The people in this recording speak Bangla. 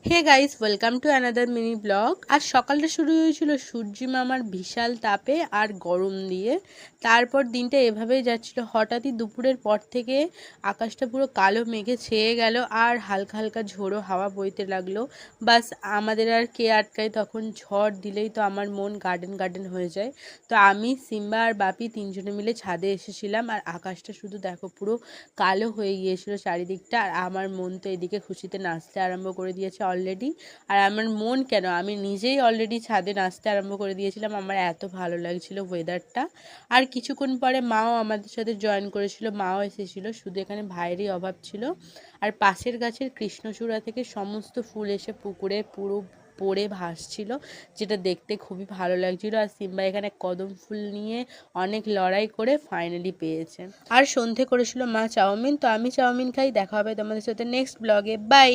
Hey guys, welcome to another mini vlog. আজ সকালটা শুরু হয়েছিল সূর্যি মামার বিশাল তাপে আর গরম দিয়ে। তারপর দিনটা এভাবেই যাচ্ছিল। হঠাৎই দুপুরের পর থেকে আকাশটা পুরো কালো মেঘে ছেয়ে গেল আর হালকা হালকা ঝোড়ো হাওয়া বইতে লাগলো। বাস আমাদের আর কে আটকায়, তখন ঝড় দিলেই তো আমার মন গার্ডেন গার্ডেন হয়ে যায়। তো আমি, সিম্বা আর বাপি তিনজনে মিলে ছাদে এসেছিলাম আর আকাশটা শুধু দেখো পুরো কালো হয়ে গিয়েছিল চারিদিকটা। আর আমার মন তো এদিকে খুশিতে নাচতে আরম্ভ করে দিয়েছে অলরেডি। আর আমার মন কেন, আমি নিজেই অলরেডি ছাদে নাচতে আরম্ভ করে দিয়েছিলাম। আমার এত ভালো লাগছিল ওয়েদারটা। আর কিছুক্ষণ পরে মাও আমাদের সাথে জয়েন করেছিল, মাও এসেছিল। শুধু এখানে ভাইয়েরই অভাব ছিল। আর পাশের গাছের কৃষ্ণচূড়া থেকে সমস্ত ফুল এসে পুকুরে পুরো পড়ে ভাসছিল, যেটা দেখতে খুবই ভালো লাগছিল। আর সিম্বা এখানে কদম ফুল নিয়ে অনেক লড়াই করে ফাইনালি পেয়েছে। আর সন্ধে করেছিল মা চাউমিন। তো আমি চাউমিন খাই। দেখা হবে তোমাদের সাথে নেক্সট ব্লগে। বাই।